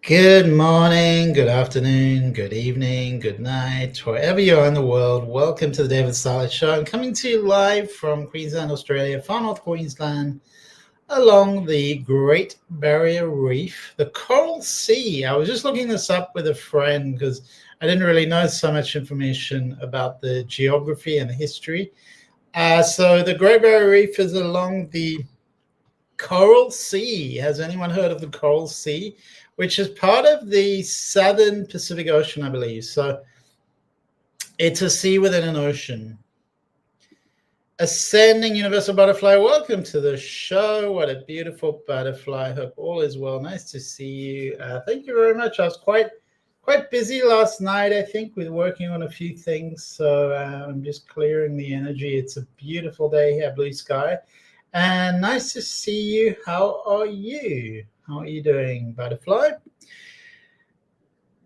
Good morning, good afternoon, good evening, good night, wherever you are in the world. Welcome to the David Starlyte Show. I'm coming to you live from Queensland, Australia, far north Queensland, along the Great Barrier Reef, the Coral Sea. I was just looking this up with a friend because I didn't really know so much information about the geography and the history. So the Great Barrier Reef is along the Coral Sea. Has anyone heard of the Coral Sea? Which is part of the Southern Pacific Ocean, I believe. So it's a sea within an ocean. Ascending Universal Butterfly, welcome to the show. What a beautiful butterfly. Hope all is well. Nice to see you. Thank you very much. I was quite busy last night, I think, with working on a few things. So I'm just clearing the energy. It's a beautiful day here, blue sky. And nice to see you. How are you? How are you doing, butterfly?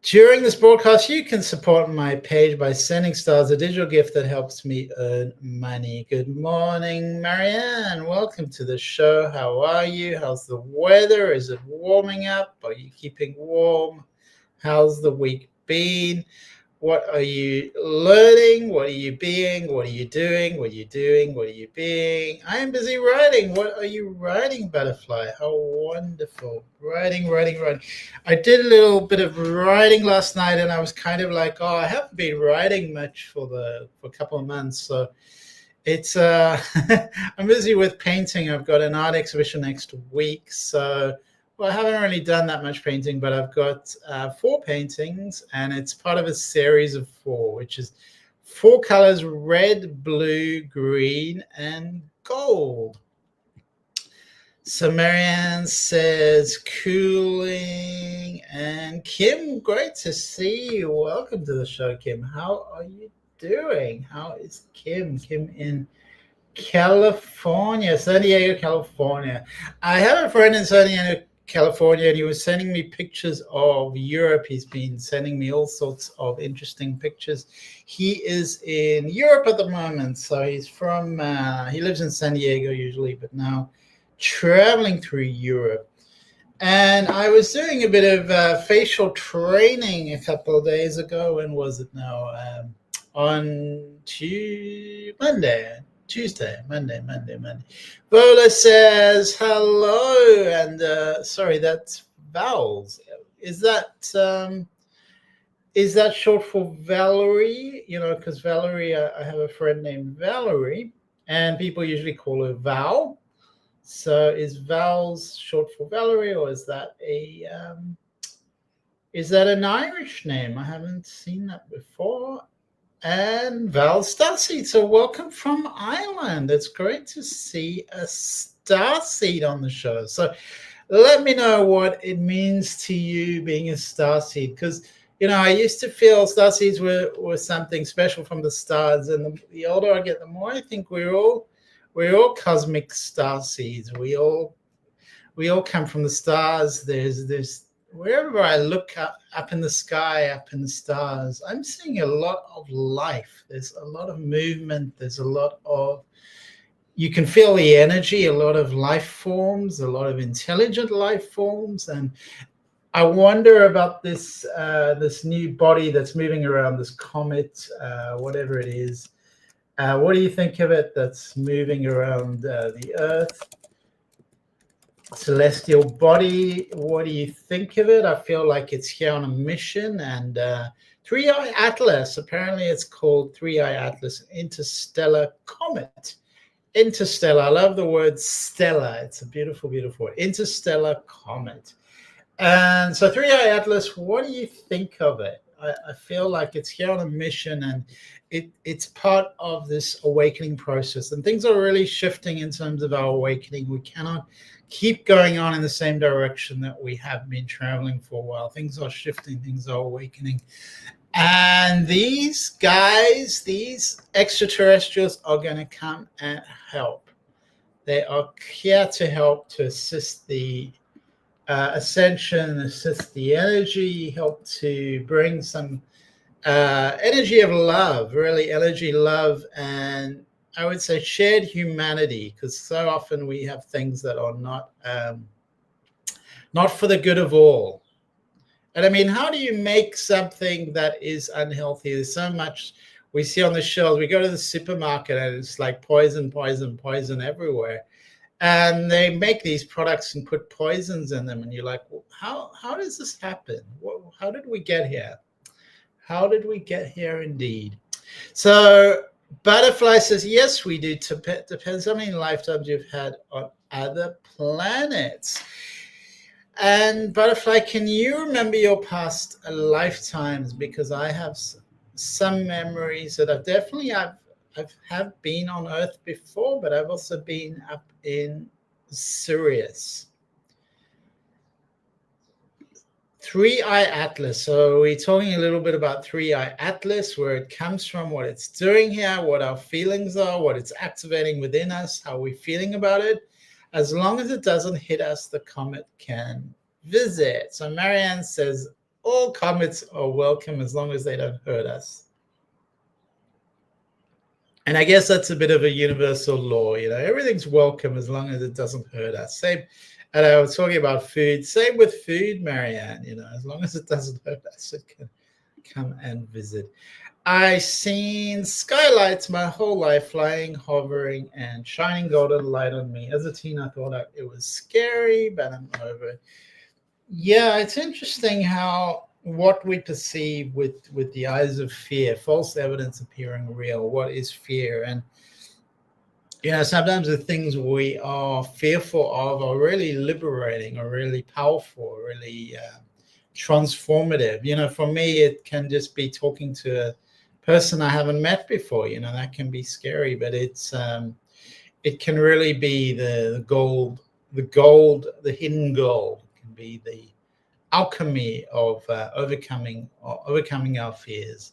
During this broadcast, you can support my page by sending stars, a digital gift that helps me earn money. Good morning, Marianne. Welcome to the show. How are you? How's the weather? Is it warming up? Are you keeping warm? How's the week been? What are you learning? What are you being? What are you doing? What are you doing? What are you being? I am busy writing. What are you writing, butterfly? How wonderful. Writing. I did a little bit of writing last night and I was kind of like, I haven't been writing much for a couple of months. So it's I'm busy with painting. I've got an art exhibition next week. So I haven't really done that much painting, but I've got 4 paintings, and it's part of a series of 4, which is 4 colors: red, blue, green, and gold. So Marianne says cooling, and Kim, great to see you. Welcome to the show, Kim. How are you doing? How is Kim? Kim in California, San Diego, California. I have a friend in San Diego, California, and he was sending me pictures of Europe. He's been sending me all sorts of interesting pictures. He is in Europe at the moment, so he's from he lives in San Diego usually, but now traveling through Europe. And I was doing a bit of facial training a couple of days ago. When was it now? On Monday. Vola says hello, and sorry, that's vowels. Is that short for Valerie? You know, because Valerie, I have a friend named Valerie, and people usually call her Val. So is vowels short for Valerie, or is that an Irish name? I haven't seen that before. And Val Starseed, so welcome from Ireland. It's great to see a starseed on the show. So let me know what it means to you being a starseed, because I used to feel starseeds were something special from the stars, and the older I get, the more I think we're all cosmic starseeds. We all come from the stars. There's wherever I look up in the sky, up in the stars, I'm seeing a lot of life. There's a lot of movement. There's a lot of, you can feel the energy, a lot of life forms, a lot of intelligent life forms. And I wonder about this new body that's moving around, this comet, whatever it is. What do you think of it that's moving around the Earth? Celestial body, what do you think of it? I feel like it's here on a mission. And Three-Eye Atlas, apparently it's called Three-Eye Atlas Interstellar Comet. Interstellar, I love the word stellar. It's a beautiful word. Interstellar Comet. And so Three-Eye Atlas, what do you think of it? I feel like it's here on a mission, and it's part of this awakening process. And things are really shifting in terms of our awakening. We cannot keep going on in the same direction that we have been traveling for a while. Things are shifting, things are awakening. And these guys, these extraterrestrials, are going to come and help. They are here to help, to assist the ascension, assist the energy, help to bring some energy of love, really energy, love, and I would say shared humanity, because so often we have things that are not for the good of all. And I mean, how do you make something that is unhealthy? There's so much we see on the shelves. We go to the supermarket and it's like poison, poison, poison everywhere. And they make these products and put poisons in them. And you're like, well, how does this happen? How did we get here? How did we get here indeed? So Butterfly says, yes, we do. Depends how many lifetimes you've had on other planets. And Butterfly, can you remember your past lifetimes? Because I have some memories that I've been on Earth before, but I've also been up in Sirius. 3-Eye Atlas. So we're talking a little bit about 3-Eye Atlas, where it comes from, what it's doing here, what our feelings are, what it's activating within us, how we're feeling about it. As long as it doesn't hit us, the comet can visit. So Marianne says, all comets are welcome as long as they don't hurt us. And I guess that's a bit of a universal law, everything's welcome as long as it doesn't hurt us. Same, and I was talking about food. Same with food, Marianne, as long as it doesn't hurt us, it can come and visit. I've seen skylights my whole life, flying, hovering, and shining golden light on me. As a teen, I thought it was scary, but I'm over it. Yeah, it's interesting how what we perceive with the eyes of fear, false evidence appearing real. What is fear? And sometimes the things we are fearful of are really liberating, or really powerful, really transformative. For me, it can just be talking to a person I haven't met before. That can be scary, but it can really be the gold, the hidden gold. It can be the alchemy of overcoming our fears.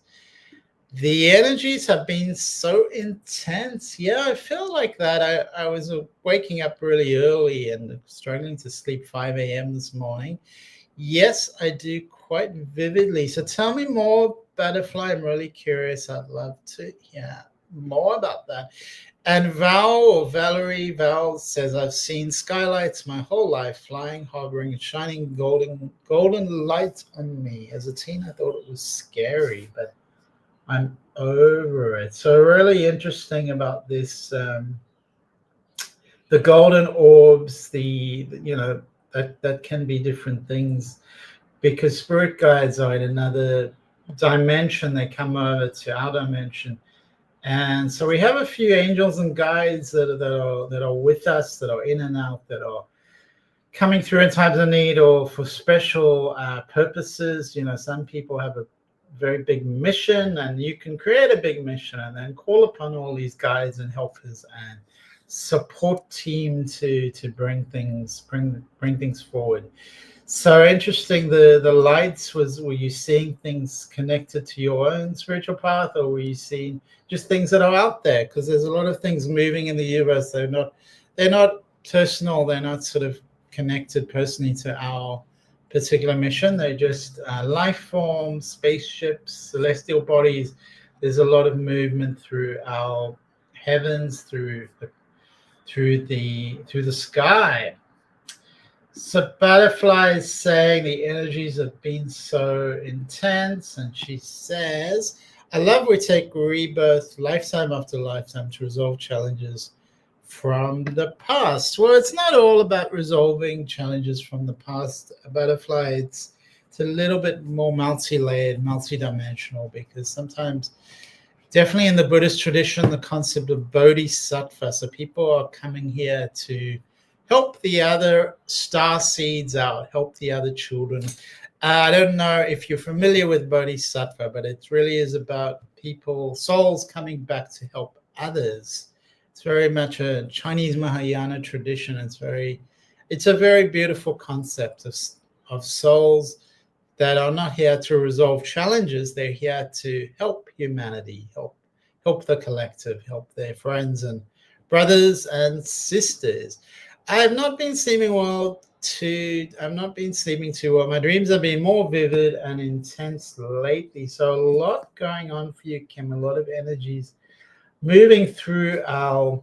The energies have been so intense. Yeah, I feel like that. I was waking up really early and struggling to sleep 5 a.m. this morning. Yes, I do quite vividly. So tell me more, Butterfly. I'm really curious. I'd love to hear more about that. And Val says, I've seen skylights my whole life, flying, hovering, and shining golden light on me. As a teen, I thought it was scary, but I'm over it. So really interesting about this, the golden orbs, that can be different things, because spirit guides are in another dimension. They come over to our dimension. And so we have a few angels and guides that are with us, that are in and out, that are coming through in times of need or for special purposes. Some people have a very big mission, and you can create a big mission and then call upon all these guides and helpers and support team to bring things forward. So interesting. The lights, were you seeing things connected to your own spiritual path, or were you seeing just things that are out there? Because there's a lot of things moving in the universe. They're not personal. They're not sort of connected personally to our particular mission. They're just life forms, spaceships, celestial bodies. There's a lot of movement through our heavens, through the sky. So Butterfly is saying the energies have been so intense, and she says, I love we take rebirth lifetime after lifetime to resolve challenges from the past. Well, it's not all about resolving challenges from the past, Butterfly. It's a little bit more multi-layered, multi-dimensional, because sometimes, definitely in the Buddhist tradition, the concept of bodhisattva. So people are coming here to help the other star seeds out, help the other children. I don't know if you're familiar with bodhisattva, but it really is about souls coming back to help others. It's very much a Chinese Mahayana tradition. It's a very beautiful concept of souls that are not here to resolve challenges. They're here to help humanity, help the collective, help their friends and brothers and sisters. I've not been sleeping too well. My dreams have been more vivid and intense lately. So a lot going on for you, Kim. A lot of energies moving through our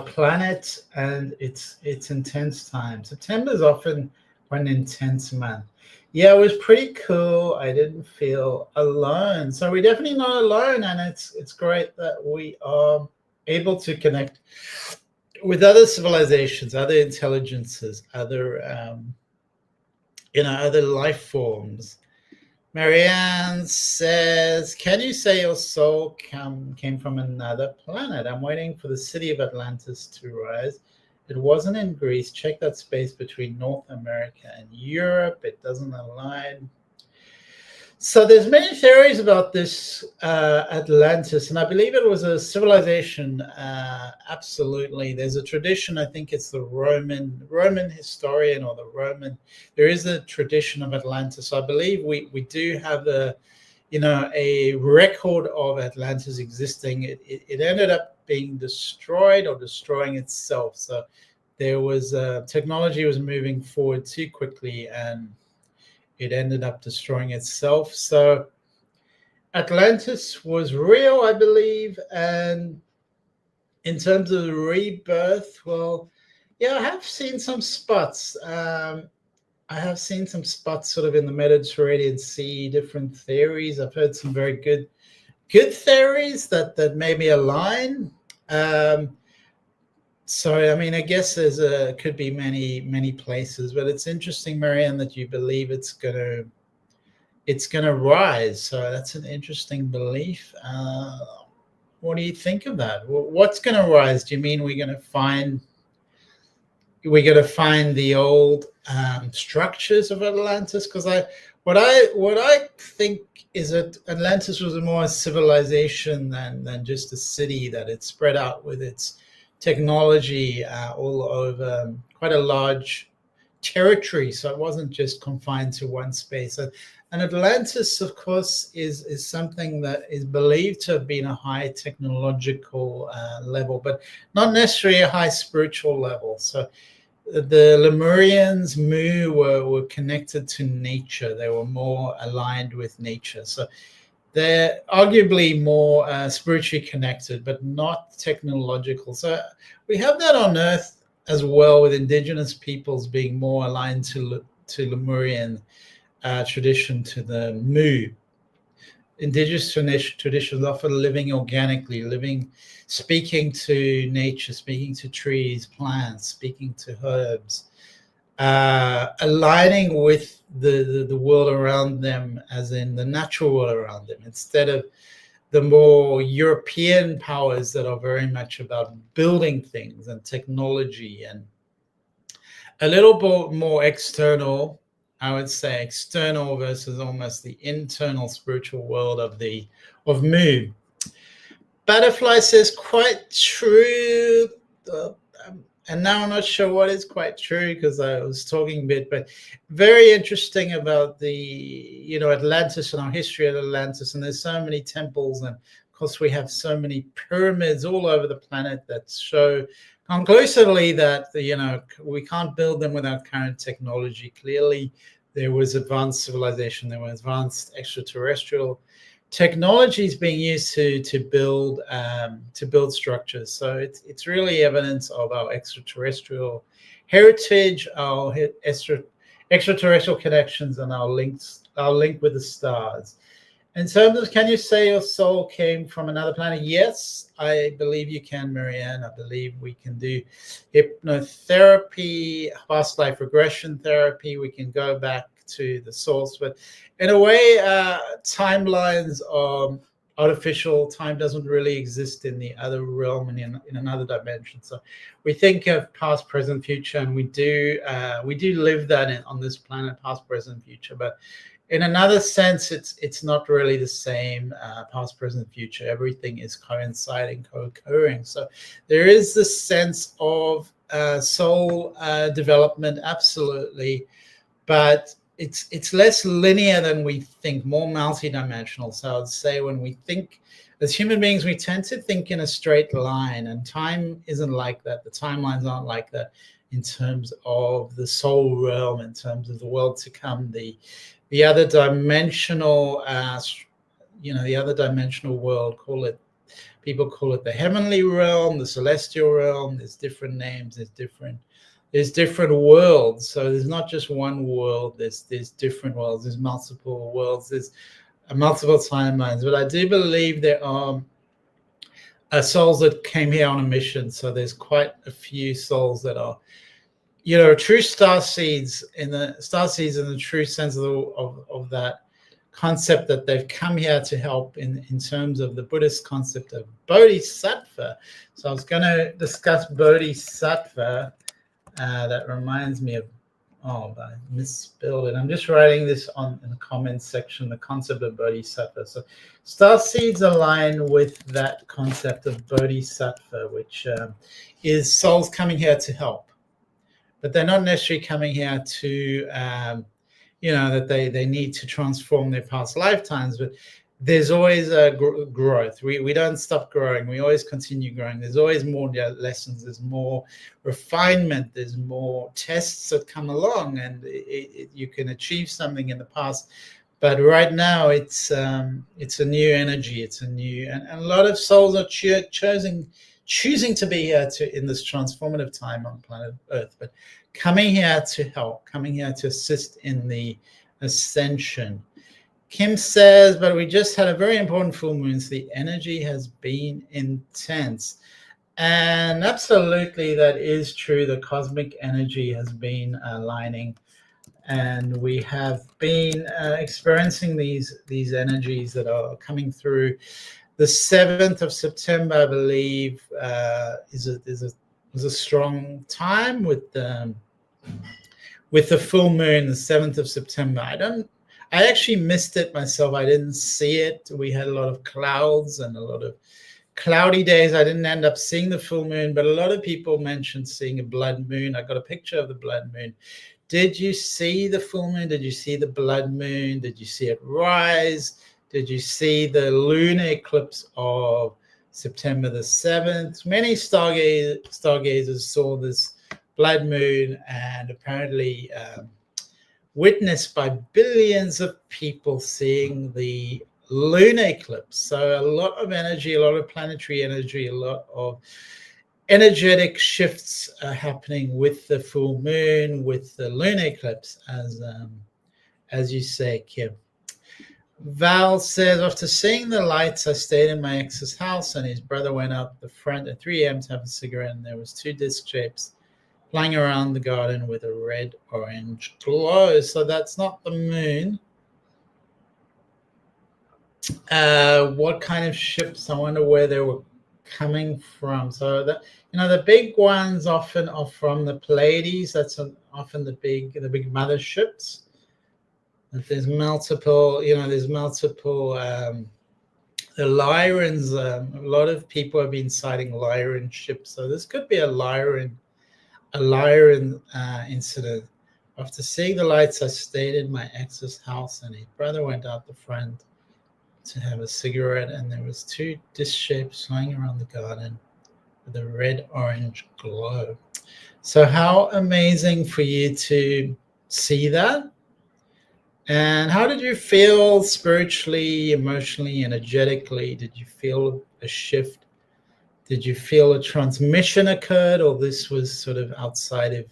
planet, and it's intense time. September is often Quite an intense month. Yeah, it was pretty cool. I didn't feel alone. So we're definitely not alone, and it's great that we are able to connect with other civilizations, other intelligences, other other life forms. Marianne says, "Can you say your soul came from another planet? I'm waiting for the city of Atlantis to rise. It wasn't in Greece. Check that space between North America and Europe. It doesn't align." So there's many theories about this Atlantis, and I believe it was a civilization. Absolutely, there's a tradition. I think it's the Roman historian or the Roman. There is a tradition of Atlantis. I believe we do have a record of Atlantis existing. It ended up being destroyed or destroying itself. So there was technology was moving forward too quickly, and it ended up destroying itself. So Atlantis was real, I believe. And in terms of the rebirth, well, yeah, I have seen some spots. I have seen some spots sort of in the Mediterranean Sea, different theories. I've heard some very good theories that maybe align. So, I mean, I guess could be many places, but it's interesting, Marianne, that you believe it's gonna rise. So that's an interesting belief. What do you think of that? What's gonna rise? Do you mean we're gonna find the old structures of Atlantis? Because what I think is that Atlantis was more a civilization than just a city, that it spread out with its technology all over quite a large territory. So it wasn't just confined to one space. And Atlantis, of course, is something that is believed to have been a high technological level, but not necessarily a high spiritual level. So the Lemurians, Mu, were connected to nature. They were more aligned with nature. So they're arguably more spiritually connected, but not technological. So we have that on Earth as well, with indigenous peoples being more aligned to Lemurian tradition, to the Mu. Indigenous traditions often living organically, speaking to nature, speaking to trees, plants, speaking to herbs, aligning with the world around them, as in the natural world around them, instead of the more European powers that are very much about building things and technology, and a little bit more external. I would say external versus almost the internal spiritual world of Mu. Butterfly says, quite true. And now I'm not sure what is quite true, because I was talking a bit, but very interesting about the Atlantis and our history of Atlantis. And there's so many temples, and of course we have so many pyramids all over the planet that show conclusively that we can't build them with our current technology. Clearly, there was advanced civilization, there was advanced extraterrestrial technologies being used to build structures. So it's really evidence of our extraterrestrial heritage, our extraterrestrial connections, and our link with the stars. In terms of, can you say your soul came from another planet? Yes, I believe you can, Marianne. I believe we can do hypnotherapy, past life regression therapy. We can go back to the source, but in a way, timelines are artificial. Time doesn't really exist in the other realm and in another dimension. So we think of past, present, future, and we do live that on this planet, past, present, future. But in another sense, it's not really the same. Past, present, future. Everything is coinciding, co-occurring. So there is this sense of soul development, absolutely, but it's less linear than we think, more multidimensional. So I'd say when we think as human beings, we tend to think in a straight line, and time isn't like that. The timelines aren't like that in terms of the soul realm, in terms of the world to come, the other dimensional, the other dimensional world. People call it the heavenly realm, the celestial realm. There's different names. There's there's different worlds. So there's not just one world. There's different worlds. There's multiple worlds. There's multiple timelines. But I do believe there are souls that came here on a mission. So there's quite a few souls that are, true star seeds in the true sense of that concept, that they've come here to help in terms of the Buddhist concept of bodhisattva. So I was going to discuss bodhisattva. That reminds me of, I misspelled it. I'm just writing this in the comments section, the concept of bodhisattva. So star seeds align with that concept of bodhisattva, which is souls coming here to help. But they're not necessarily coming here to, that they need to transform their past lifetimes. But there's always a growth. We don't stop growing. We always continue growing. There's always more lessons. There's more refinement. There's more tests that come along, and you can achieve something in the past. But right now, it's a new energy. It's a new, and a lot of souls are choosing to be here in this transformative time on planet Earth, but coming here to help, coming here to assist in the ascension. Kim says, but we just had a very important full moon, so the energy has been intense. And absolutely, that is true. The cosmic energy has been aligning, and we have been experiencing these energies that are coming through. The 7th of September, I believe, was a strong time with the full moon. The 7th of September. I actually missed it myself. I didn't see it. We had a lot of clouds and a lot of cloudy days. I didn't end up seeing the full moon, but a lot of people mentioned seeing a blood moon. I got a picture of the blood moon. Did you see the full moon? Did you see the blood moon? Did you see it rise? Did you see the lunar eclipse of September the 7th? Many stargazers saw this blood moon, and apparently witnessed by billions of people seeing the lunar eclipse. So a lot of energy, a lot of planetary energy, a lot of energetic shifts are happening with the full moon, with the lunar eclipse, as you say, Kim. Val says, after seeing the lights, I stayed in my ex's house, and his brother went out the front at 3 a.m. to have a cigarette, and there was 2 disc shapes flying around the garden with a red-orange glow. So that's not the moon. What kind of ships? I wonder where they were coming from. So the big ones often are from the Pleiades. That's often the big motherships. There's multiple. The Lyrans. A lot of people have been sighting Lyran ships. So this could be a Lyran incident. After seeing the lights, I stayed in my ex's house, and his brother went out the front to have a cigarette, and there was 2 disc shapes flying around the garden with a red-orange glow. So how amazing for you to see that. And how did you feel spiritually, emotionally, energetically? Did you feel a shift? Did you feel a transmission occurred, or this was sort of outside of,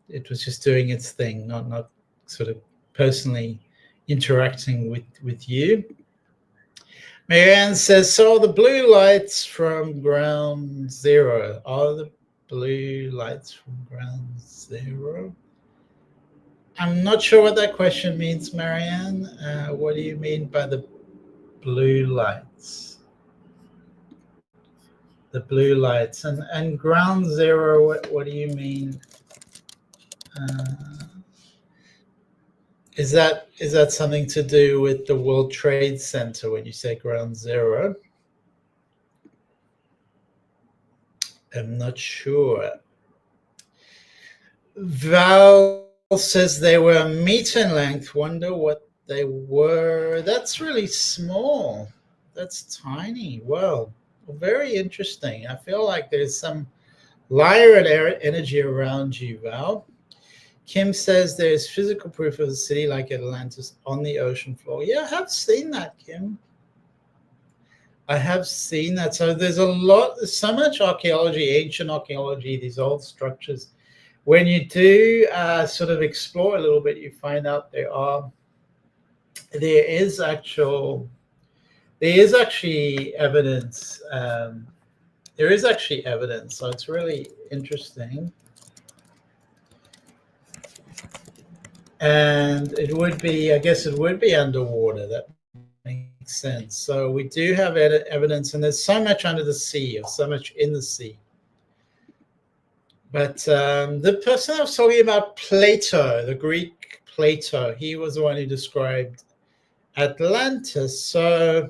it was just doing its thing, not sort of personally interacting with you? Marianne says, so the blue lights from ground zero. Are the blue lights from ground zero? I'm not sure what that question means, Marianne. What do you mean by the blue lights? The blue lights and ground zero. What do you mean? Is that something to do with the World Trade Center when you say ground zero? I'm not sure. Val says they were a meter in length. Wonder what they were. That's really small. That's tiny. Wow. Very interesting. I feel like there's some Lyran energy around you, Val. Kim says there's physical proof of a city like Atlantis on the ocean floor. Yeah, I have seen that, Kim. I have seen that. So there's so much archaeology, ancient archaeology, these old structures when you do sort of explore a little bit, you find out there is actually evidence. There is actually evidence, so it's really interesting. And it would be, I guess it would be underwater. That makes sense. So we do have evidence, and there's so much under the sea, or so much in the sea. But the person I was talking about, Plato, the Greek Plato, he was the one who described Atlantis. So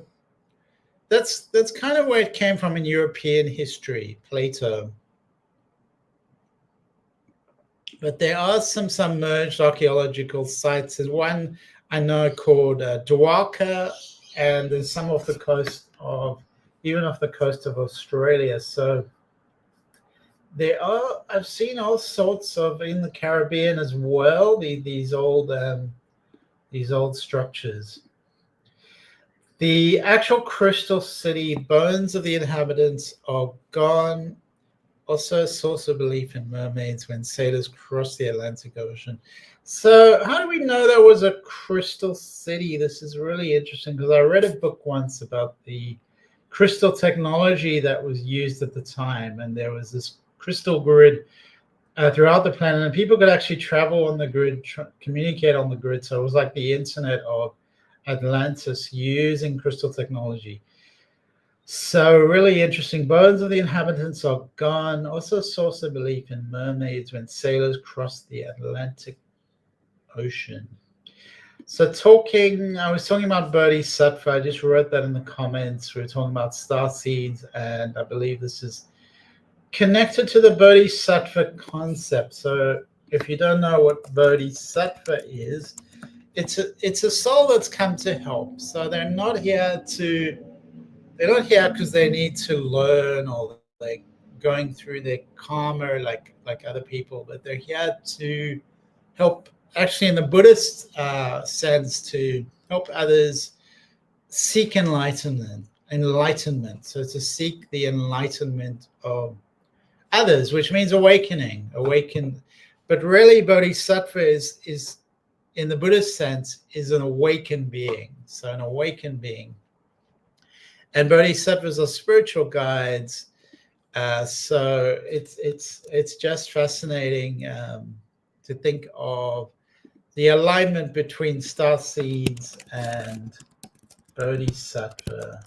that's kind of where it came from in European history, Plato. But there are some submerged archaeological sites. There's one I know called Dwarka, and there's some off the coast of, even off the coast of Australia. So there are, I've seen all sorts of, in the Caribbean as well, these old structures. The actual crystal city, bones of the inhabitants are gone. Also a source of belief in mermaids when sailors crossed the Atlantic Ocean. So how do we know there was a crystal city? This is really interesting, because I read a book once about the crystal technology that was used at the time, and there was this crystal grid throughout the planet, and people could actually travel on the grid, communicate on the grid. So it was like the internet of Atlantis using crystal technology. So really interesting. Bones of the inhabitants are gone. Also a source of belief in mermaids when sailors crossed the Atlantic Ocean. So I was talking about Bodhisattva. I just wrote that in the comments. We were talking about star seeds, and I believe this is connected to the Bodhisattva concept. So if you don't know what Bodhisattva is, it's a soul that's come to help. So they're not here because they need to learn, or like going through their karma like other people, but they're here to help, actually in the Buddhist sense, to help others seek enlightenment. So to seek the enlightenment of others, which means awaken. But really Bodhisattva is in the Buddhist sense is an awakened being. So an awakened being. And bodhisattvas are spiritual guides, so it's just fascinating to think of the alignment between star seeds and bodhisattva.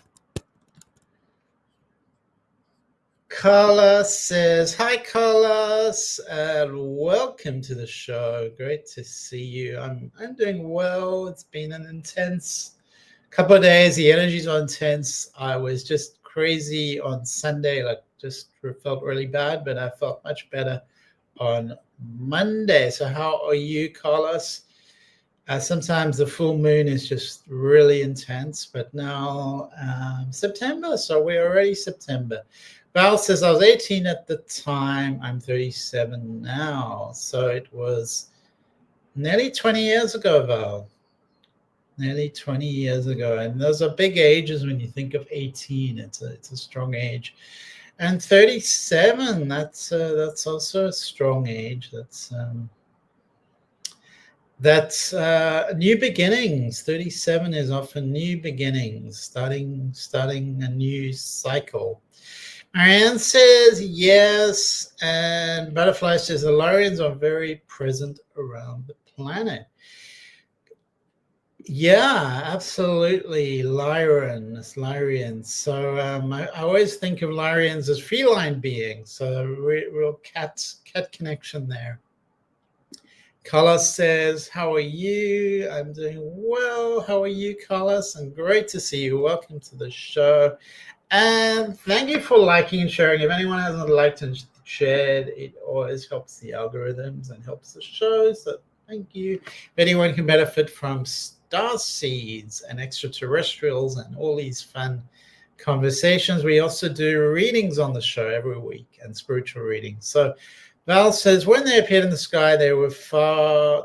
Carla says, "Hi, Carlos, and welcome to the show. Great to see you. I'm doing well. It's been an intense couple of days. The energies are intense. I was just crazy on Sunday, like just felt really bad, but I felt much better on Monday. So how are you, Carlos? Sometimes the full moon is just really intense, but now September, so we're already September. Val says, I was 18 at the time. I'm 37 now. So it was nearly 20 years ago, Val. Nearly 20 years ago. And those are big ages when you think of 18. It's a strong age. And 37, that's also a strong age. That's new beginnings. 37 is often new beginnings, starting a new cycle. Marianne says yes, and Butterfly says the Lyrians are very present around the planet. Yeah, absolutely. Lyrians. So I always think of Lyrians as feline beings. So real cat connection there. Carlos says, how are you? I'm doing well. How are you, Carlos? And great to see you. Welcome to the show. And thank you for liking and sharing. If anyone hasn't liked and shared, it always helps the algorithms and helps the show. So thank you. If anyone can benefit from star seeds and extraterrestrials and all these fun conversations, we also do readings on the show every week, and spiritual readings. So Val says, when they appeared in the sky, they were far.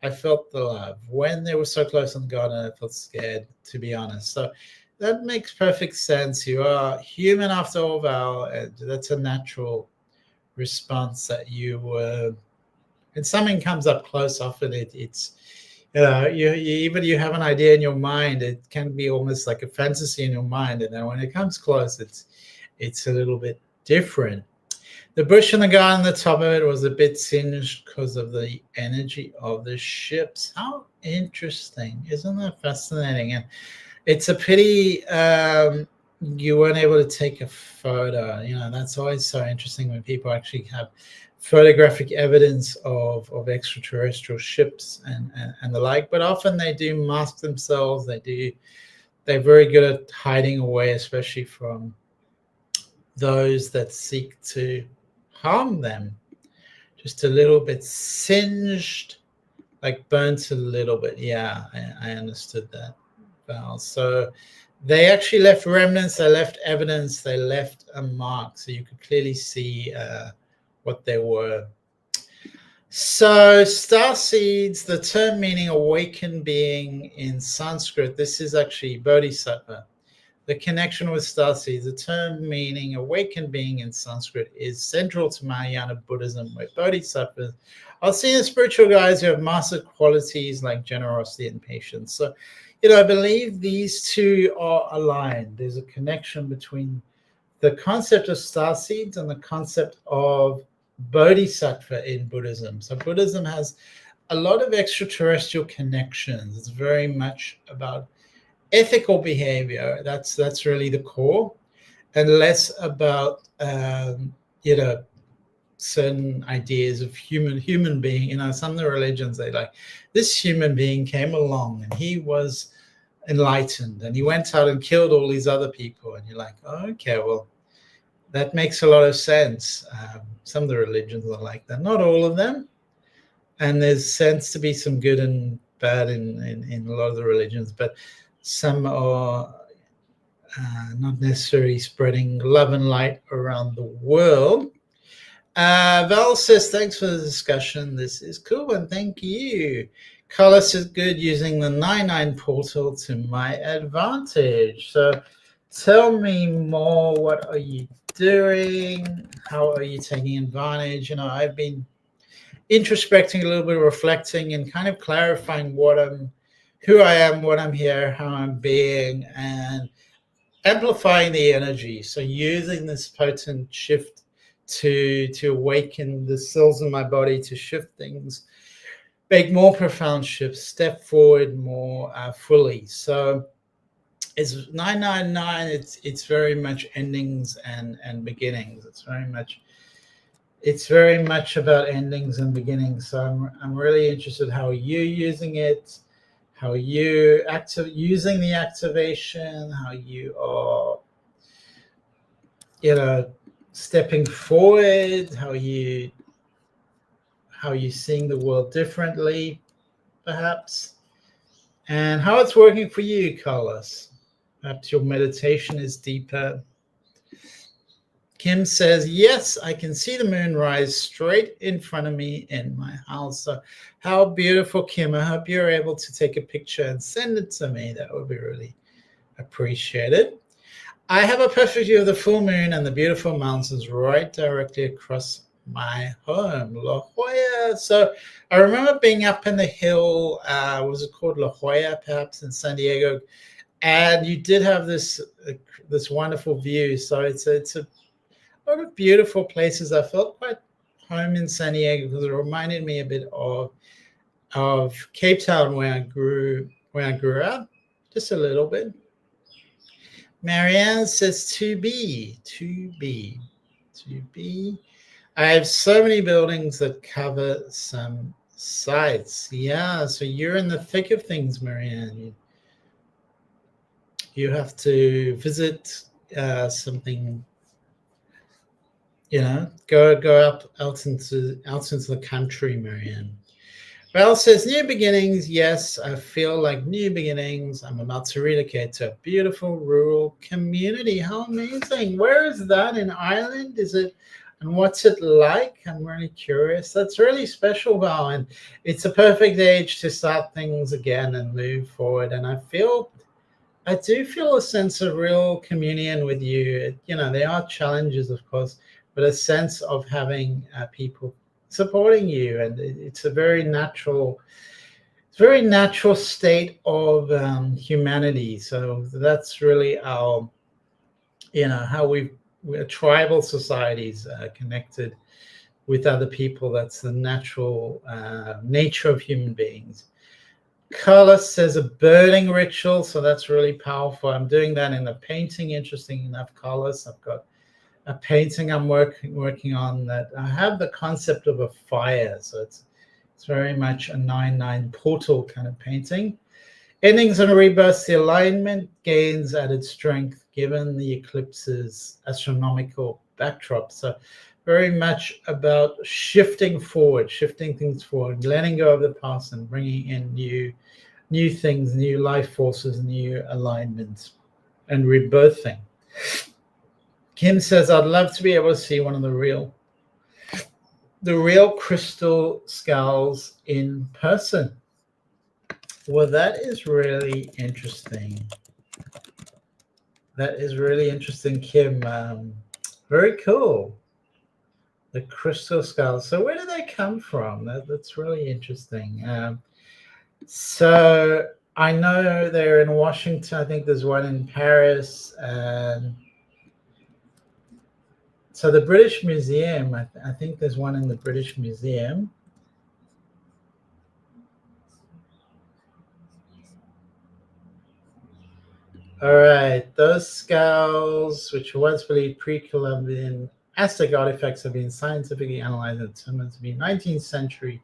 I felt the love. When they were so close in the garden, I felt scared, to be honest. So that makes perfect sense. You are human after all, Val, and that's a natural response that you were, and something comes up close. Often it's even you have an idea in your mind. It can be almost like a fantasy in your mind, and then when it comes close, it's a little bit different. The bush and the guy on the top of it was a bit singed because of the energy of the ships. How interesting. Isn't that fascinating? And it's a pity you weren't able to take a photo. That's always so interesting when people actually have photographic evidence of extraterrestrial ships and the like. But often they do mask themselves. They're very good at hiding away, especially from those that seek to harm them. Just a little bit singed, like burnt a little bit. Yeah, I understood that, Val. So they actually left remnants, they left evidence, they left a mark, so you could clearly see what they were. So star seeds, the term meaning awakened being in Sanskrit, this is actually bodhisattva. The connection with star seeds, the term meaning awakened being in Sanskrit, is central to Mahayana Buddhism, where bodhisattvas are seen as spiritual guides who have mastered qualities like generosity and patience. So, I believe these two are aligned. There's a connection between the concept of star seeds and the concept of bodhisattva in Buddhism. So Buddhism has a lot of extraterrestrial connections. It's very much about ethical behavior. That's really the core, and less about certain ideas of human being. Some of the religions, they like, this human being came along and he was enlightened and he went out and killed all these other people, and you're like, oh, okay, well, that makes a lot of sense. Some of the religions are like that, not all of them, and there's sense to be some good and bad in a lot of the religions, but some are not necessarily spreading love and light around the world. Val says, thanks for the discussion. This is cool, and thank you. Carlos is good, using the 99 portal to my advantage. So tell me more. What are you doing? How are you taking advantage? I've been introspecting a little bit, reflecting, and kind of clarifying who I am, what I'm here, how I'm being, and amplifying the energy. So using this potent shift to awaken the cells in my body, to shift things, make more profound shifts, step forward more fully. So it's 999. It's very much endings and beginnings. It's very much about endings and beginnings. So I'm really interested, how are you using it? How are you using the activation? How you are, stepping forward? How are you seeing the world differently, perhaps? And how it's working for you, Carlos? Perhaps your meditation is deeper. Kim says, yes, I can see the moon rise straight in front of me in my house. So how beautiful, Kim. I hope you're able to take a picture and send it to me. That would be really appreciated. I have a perfect view of the full moon and the beautiful mountains right directly across my home, La Jolla. So I remember being up in the hill, was it called La Jolla, perhaps, in San Diego? And you did have this wonderful view. So it's a lot of beautiful places. I felt quite home in San Diego because it reminded me a bit of Cape Town, where I grew up, just a little bit. Marianne says, to be. I have so many buildings that cover some sites. Yeah, so you're in the thick of things, Marianne. You have to visit something. Go out into the country, Marianne. Val says, new beginnings. Yes, I feel like new beginnings. I'm about to relocate to a beautiful rural community. How amazing. Where is that? In Ireland? Is it? And what's it like? I'm really curious. That's really special, Val. And it's a perfect age to start things again and move forward. And I do feel a sense of real communion with you. There are challenges, of course, but a sense of having people supporting you. And it's a very natural state of humanity. So that's really our, how we're tribal societies connected with other people. That's the natural nature of human beings. Carlos says a birding ritual, so that's really powerful. I'm doing that in a painting. Interesting enough, Carlos, I've got a painting I'm working on that I have the concept of a fire, so it's very much a 9/9 portal kind of painting. Endings and rebirths, the alignment gains added strength given the eclipse's astronomical backdrop. So very much about shifting things forward, letting go of the past and bringing in new things, new life forces, new alignments, and rebirthing. Kim says, I'd love to be able to see one of the real crystal skulls in person. Well, that is really interesting. That is really interesting, Kim. Very cool. The crystal skulls. So where do they come from? That's really interesting. So I know they're in Washington. I think there's one in Paris. And so the British Museum, I think there's one in the British Museum. All right, those skulls, which were once believed pre-Columbian Aztec artifacts, have been scientifically analyzed and determined to be 19th century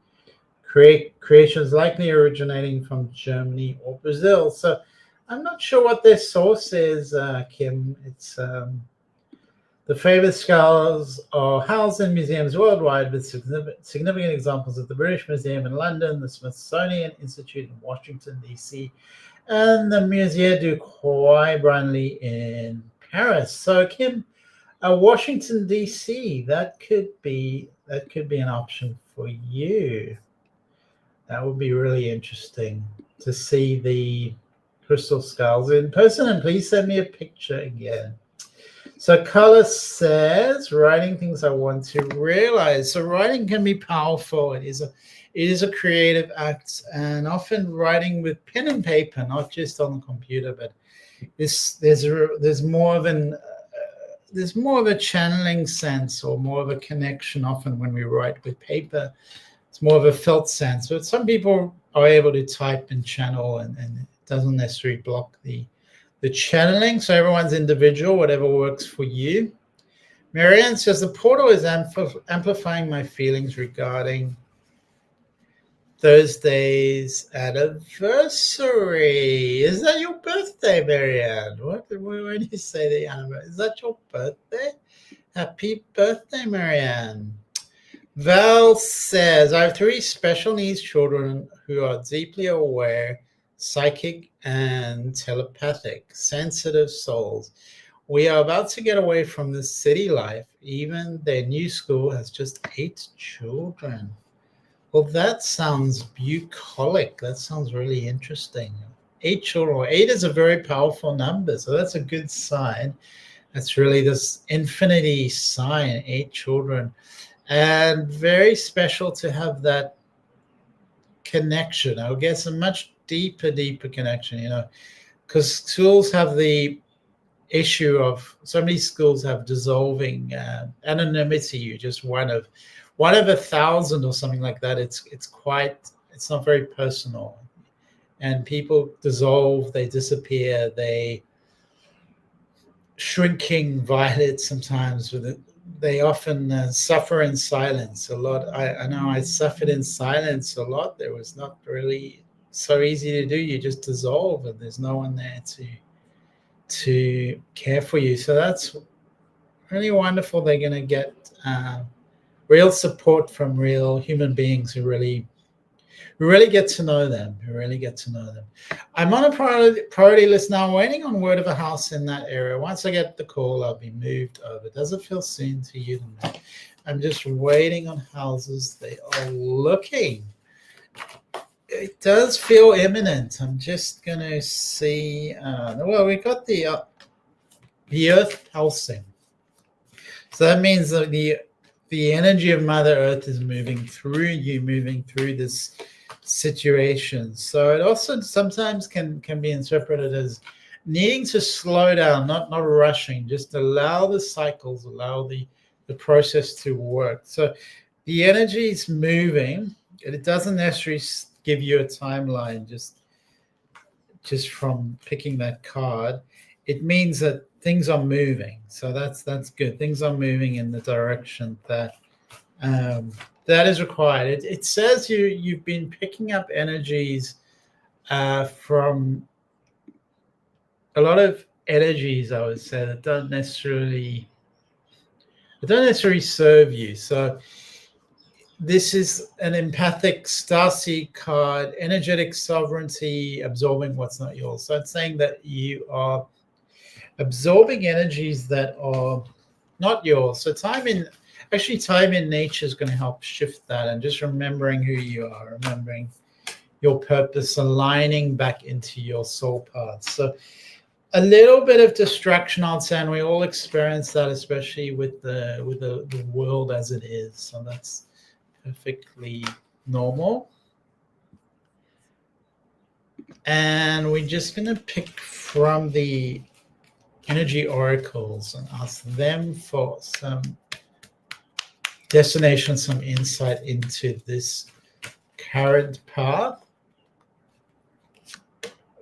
creations, likely originating from Germany or Brazil. So I'm not sure what their source is, Kim. It's the famous skulls are housed in museums worldwide, with significant examples at the British Museum in London, the Smithsonian Institute in Washington, D.C., and the Musée du Croix Branly in Paris. So, Kim, Washington, D.C., that could be an option for you. That would be really interesting to see the crystal skulls in person. And please send me a picture again. So Carlos says, writing things I want to realize. So writing can be powerful. It is a creative act, and often writing with pen and paper, not just on the computer. But there's more of a channeling sense, or more of a connection. Often when we write with paper, it's more of a felt sense. But some people are able to type and channel, and it doesn't necessarily block the channeling. So everyone's individual, whatever works for you. Marianne says, the portal is amplifying my feelings regarding Thursday's anniversary. Is that your birthday, Marianne? When do you say the anniversary? Is that your birthday? Happy birthday, Marianne. Val says, I have 3 special needs children who are deeply aware, psychic, and telepathic, sensitive souls. We are about to get away from this city life. Even their new school has just 8 children. Well, that sounds bucolic. That sounds really interesting. 8 children. 8 is a very powerful number, so that's a good sign. That's really this infinity sign, 8 children. And very special to have that connection. I would guess a much deeper connection, because schools have the issue of, so many schools have dissolving anonymity. You're just one of 1,000 or something like that. It's not very personal, and people dissolve, they disappear, they shrinking violet sometimes with it. They often suffer in silence a lot. I know I suffered in silence a lot. There was not really so easy to do. You just dissolve, and there's no one there to care for you. So that's really wonderful. They're going to get real support from real human beings who really get to know them. I'm on a priority list now. I'm waiting on word of a house in that area. Once I get the call, I'll be moved over. Does it feel soon to you? I'm just waiting on houses. They are looking. It does feel imminent. I'm just going to see. Well, we got the earth pulsing. So that means that the energy of Mother Earth is moving through you, moving through this situation. So it also sometimes can be interpreted as needing to slow down, not rushing, just allow the cycles, allow the process to work. So the energy is moving, and it doesn't necessarily give you a timeline just from picking that card. It means that things are moving. So that's good. Things are moving in the direction that that is required. It says you've been picking up energies from a lot of energies, I would say, that don't necessarily serve you. So this is an empathic starseed card, energetic sovereignty, absorbing what's not yours. So it's saying that you are absorbing energies that are not yours. So time in nature is going to help shift that, and just remembering who you are, remembering your purpose, aligning back into your soul path. So a little bit of distraction, I'd say, and we all experience that, especially with the world as it is. So that's perfectly normal. And we're just going to pick from the energy oracles and ask them for some destination, some insight into this current path.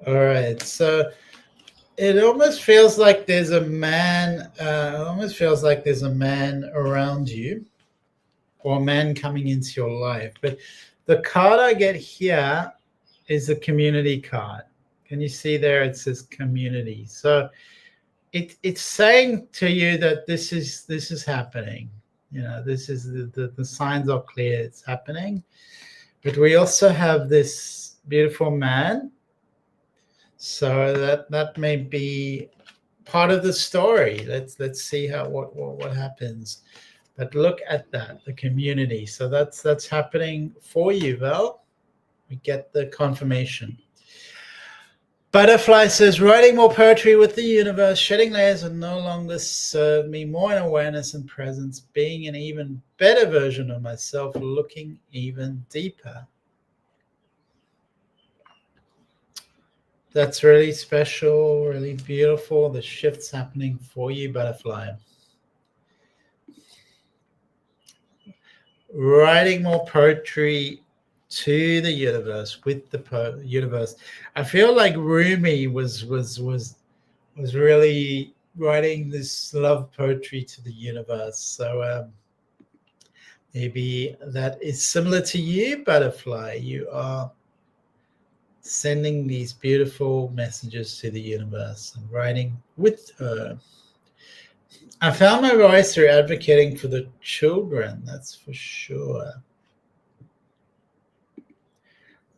All right, so it almost feels like there's a man. Around you, or a man coming into your life. But the card I get here is the community card. Can you see there? It says community. So it's saying to you that this is happening. This is the signs are clear. It's happening. But we also have this beautiful man. So that may be part of the story. Let's see what happens. But look at that, the community. So that's happening for you, Val. We get the confirmation. Butterfly says, writing more poetry with the universe, shedding layers that no longer serve me, more in awareness and presence, being an even better version of myself, looking even deeper. That's really special, really beautiful. The shift's happening for you, Butterfly. Writing more poetry to the universe, with the universe. I feel like Rumi was really writing this love poetry to the universe. So maybe that is similar to you, Butterfly. You are sending these beautiful messages to the universe and writing with her. I found my voice through advocating for the children, that's for sure.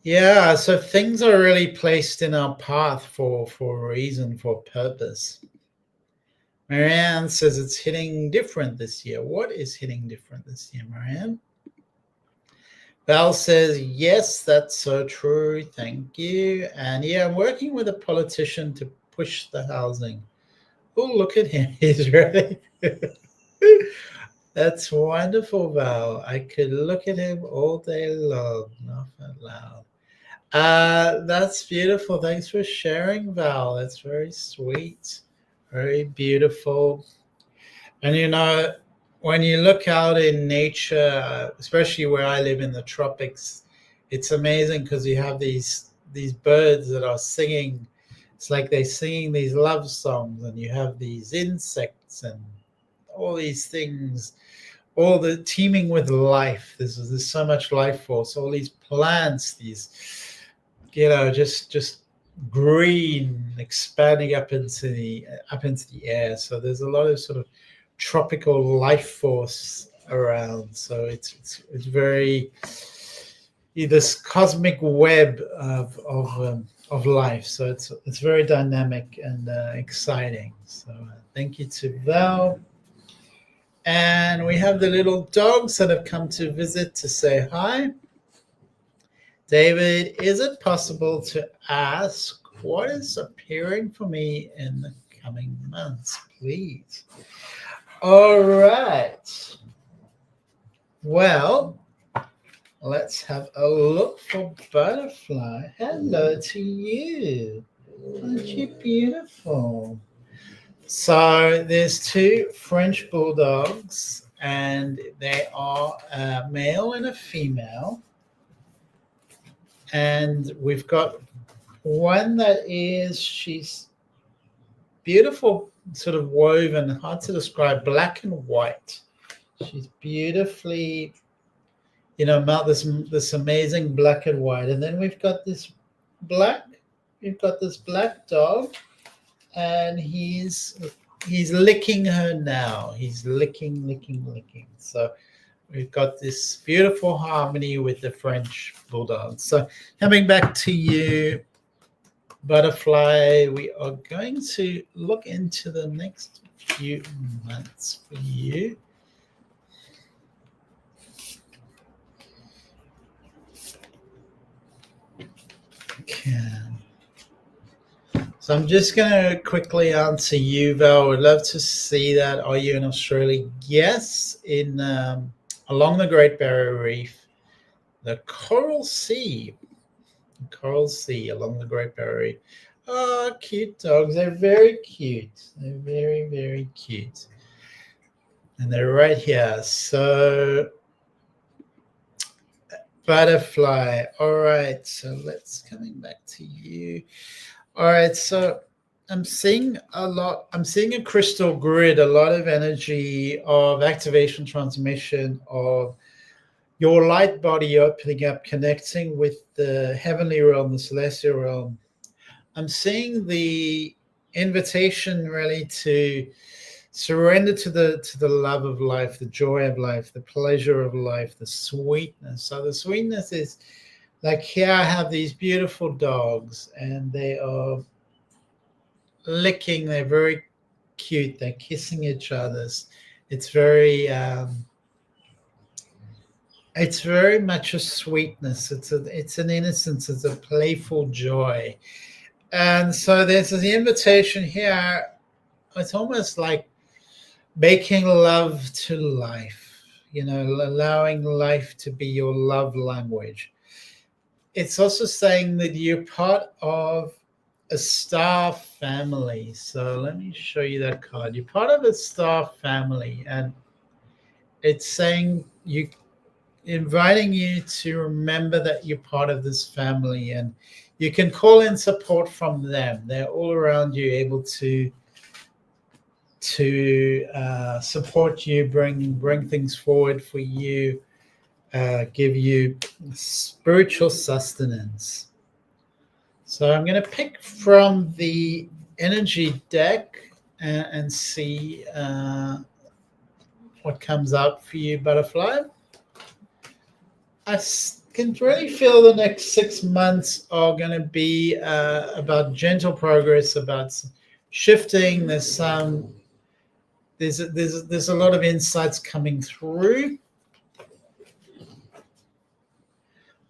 Yeah, so things are really placed in our path for a reason, for a purpose. Marianne says it's hitting different this year. What is hitting different this year, Marianne? Val says, yes, that's so true. Thank you. And yeah, I'm working with a politician to push the housing. Oh, look at him. He's ready. That's wonderful, Val. I could look at him all day long, laugh out loud. That's beautiful. Thanks for sharing, Val. That's very sweet, very beautiful. And when you look out in nature, especially where I live in the tropics, it's amazing because you have these birds that are singing. It's like they're singing these love songs, and you have these insects and all these things, all the teeming with life. There's so much life force. All these plants, these just green, expanding up into the air. So there's a lot of sort of tropical life force around. So it's very this cosmic web of life. So it's very dynamic and exciting. So thank you to Val. And we have the little dogs that have come to visit to say hi. David, is it possible to ask what is appearing for me in the coming months, please? All right. Well, let's have a look for butterfly. Hello to you. Aren't you beautiful? So there's two French bulldogs, and they are a male and a female. And we've got one she's beautiful, sort of woven, hard to describe, black and white. She's beautifully, this amazing black and white. And then we've got this black dog, and he's licking her now. He's licking. So we've got this beautiful harmony with the French bulldog. So coming back to you, butterfly, we are going to look into the next few months for you. Okay. So I'm just going to quickly answer you, Val. Would love to see that. Are you in Australia? Yes, in along the Great Barrier Reef, the Coral Sea along the Great Barrier Reef. Oh, cute dogs. They're very cute. They're very, very cute. And they're right here. So, butterfly. All right. So coming back to you. All right. So I'm seeing a crystal grid, a lot of energy of activation, transmission, of your light body opening up, connecting with the heavenly realm, the celestial realm. I'm seeing the invitation really to surrender to the love of life, the joy of life, the pleasure of life, the sweetness. So the sweetness is like, here I have these beautiful dogs, and they are licking. They're very cute. They're kissing each other. It's very much a sweetness. It's an innocence. It's a playful joy. And so there's the invitation here. It's almost like making love to life, allowing life to be your love language. It's also saying that you're part of a star family. So let me show you that card. You're part of a star family, and it's saying inviting you to remember that you're part of this family, and you can call in support from them. They're all around you, able to support you, bring things forward for you, give you spiritual sustenance. So I'm going to pick from the energy deck and see what comes out for you, butterfly. I can really feel the next 6 months are going to be about gentle progress, about shifting. There's a lot of insights coming through.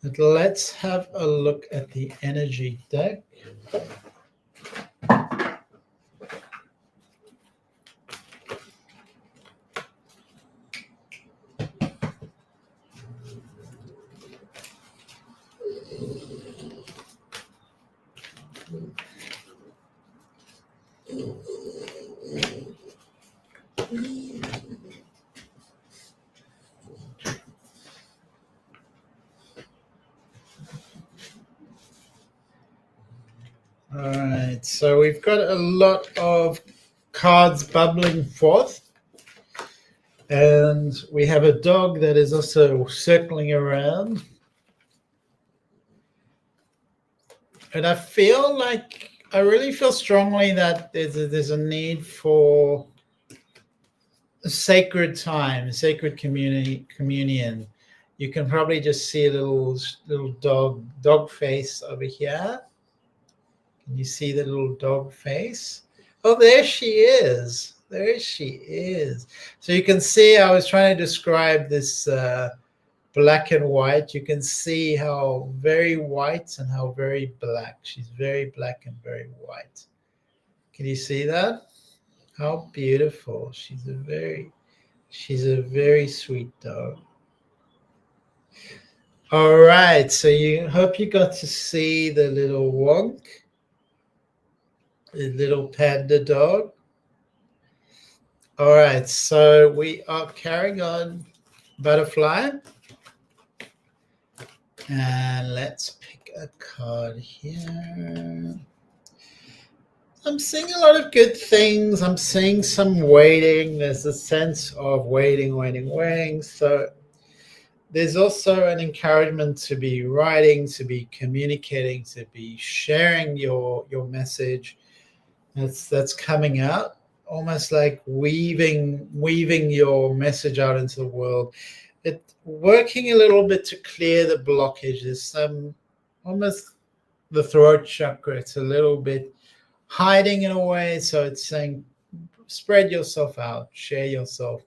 But let's have a look at the energy deck. All right, so we've got a lot of cards bubbling forth, and we have a dog that is also circling around. And I really feel strongly that there's a need for a sacred time, sacred communion. You can probably just see a little dog face over here. Can you see the little dog face? Oh, there she is. There she is. So you can see, I was trying to describe this black and white. You can see how very white and how very black. She's very black and very white. Can you see that? How beautiful. She's a very sweet dog. All right, so you hope you got to see the little wonk, the little panda dog. All right, so we are carrying on butterfly, and let's pick a card here. I'm seeing a lot of good things. I'm seeing some waiting. There's a sense of waiting. So there's also an encouragement to be writing, to be communicating, to be sharing your message. That's coming out, almost like weaving your message out into the world. It working a little bit to clear the blockage. There's some almost the throat chakra. It's a little bit hiding in a way. So it's saying, spread yourself out, share yourself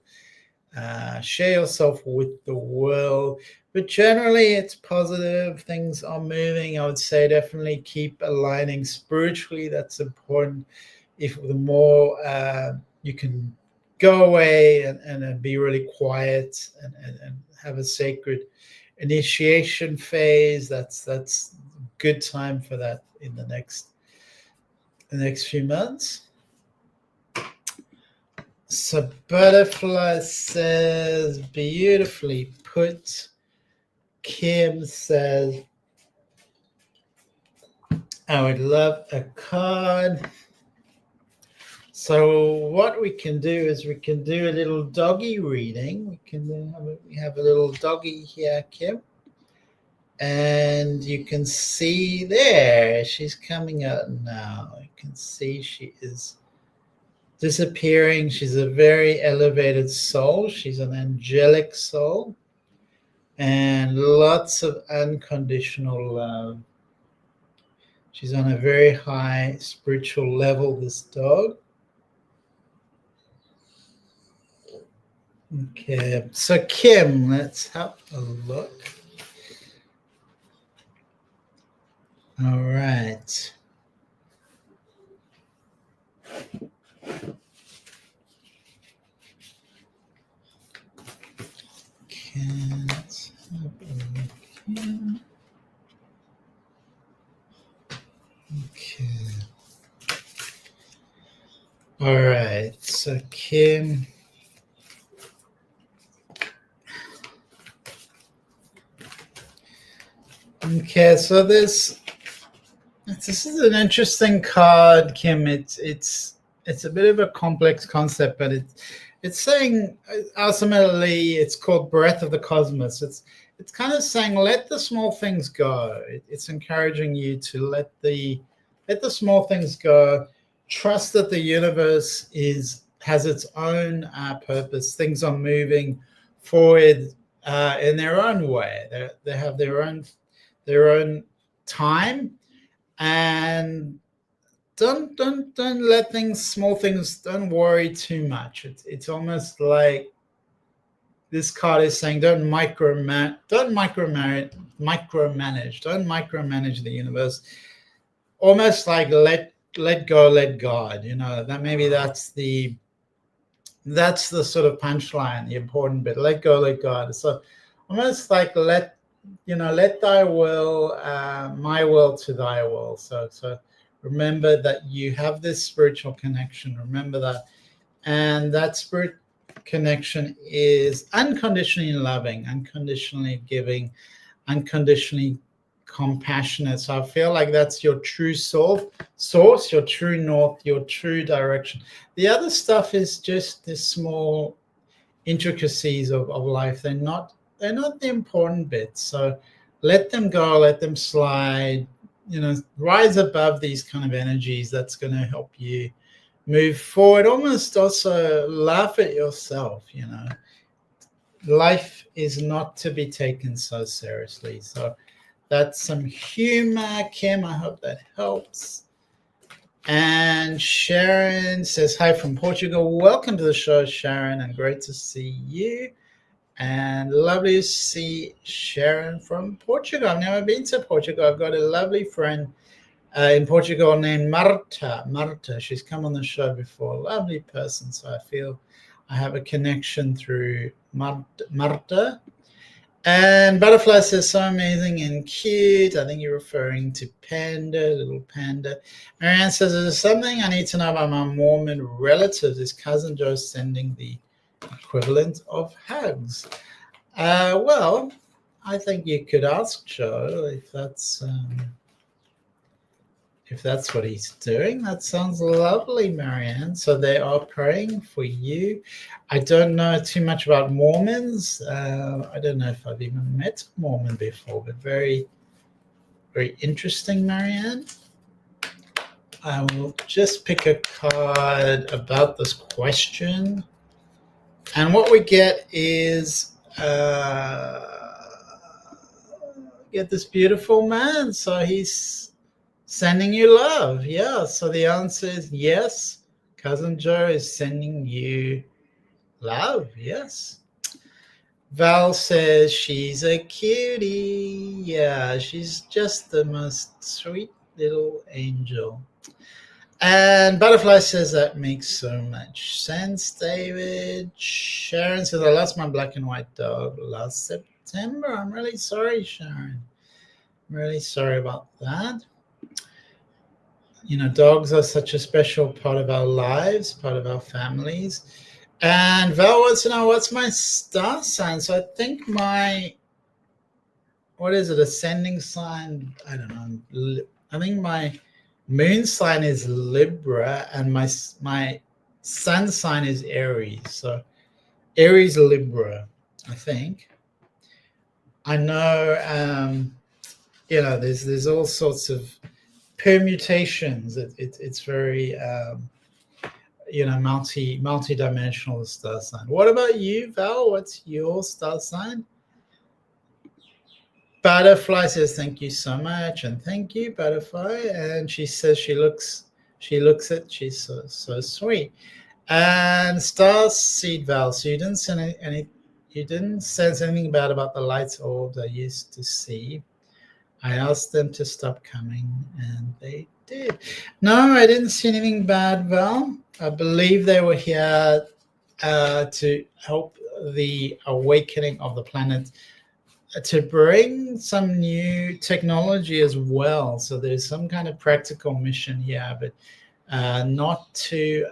with the world. But generally, it's positive. Things are moving. I would say definitely keep aligning spiritually. That's important. If the more you can go away and be really quiet and have a sacred initiation phase, that's a good time for that in the next few months. So Butterfly says, beautifully put. Kim says, I would love a card. So what we can do is we can do a little doggy reading. We have a little doggy here, Kim. And you can see there, she's coming out now. You can see she is disappearing. She's a very elevated soul. She's an angelic soul. And lots of unconditional love. She's on a very high spiritual level, this dog. Okay, so Kim, let's have a look. All right. Okay, let's have a look here. Okay. All right, so Kim. Okay, so this is an interesting card, Kim. It's a bit of a complex concept, but it's saying ultimately it's called breath of the cosmos. It's kind of saying let the small things go. It's encouraging you to let the small things go. Trust that the universe has its own purpose. Things are moving forward in their own way. They have their own time, and don't let small things, don't worry too much. It's almost like this card is saying don't micromanage the universe. Almost like let go, let God. That maybe that's the sort of punchline, the important bit. Let go, let God. So almost like let thy will, my will to thy will. So remember that you have this spiritual connection. Remember that. And that spirit connection is unconditionally loving, unconditionally giving, unconditionally compassionate. So I feel like that's your true source, your true north, your true direction. The other stuff is just the small intricacies of life. They're not the important bits. So let them go, let them slide, rise above these kind of energies. That's going to help you move forward. Almost also laugh at yourself. Life is not to be taken so seriously. So that's some humor, Kim. I hope that helps. And Sharon says, hi from Portugal. Welcome to the show, Sharon, and great to see you. And lovely to see Sharon from Portugal. I've never been to Portugal. I've got a lovely friend in Portugal named Marta. Marta, she's come on the show before. Lovely person, so I feel I have a connection through Marta. And Butterfly says, so amazing and cute. I think you're referring to Panda, little Panda. Marianne says, there's something I need to know about my Mormon relatives. Is Cousin Joe sending the equivalent of hugs? Well, I think you could ask Joe if that's what he's doing. That sounds lovely, Marianne. So they are praying for you. I don't know too much about Mormons. I don't know if I've even met a Mormon before, but very, very interesting, Marianne. I will just pick a card about this question. And what we get is get this beautiful man. So he's sending you love. Yeah. So the answer is yes. Cousin Joe is sending you love. Yes. Val says she's a cutie. Yeah, she's just the most sweet little angel. And Butterfly says that makes so much sense, David. Sharon says, I lost my black and white dog last September. I'm really sorry, Sharon. I'm really sorry about that. You know, dogs are such a special part of our lives, part of our families. And Val wants to know, what's my star sign? So I think what is it, ascending sign? I don't know. I think my moon sign is Libra and my sun sign is Aries. So Aries, Libra, I think. I know, you know, there's all sorts of permutations. It's very, you know, multi-dimensional star sign. What about you, Val? What's your star sign? Butterfly says thank you so much, and thank you, Butterfly. And she says she looks it. She's so sweet. And Star Seed Val, so you didn't send you didn't sense anything bad about the light orbs I used to see. I asked them to stop coming, and they did. No, I didn't see anything bad, Val. I believe they were here to help the awakening of the planet, to bring some new technology as well. So there's some kind of practical mission here, but not to,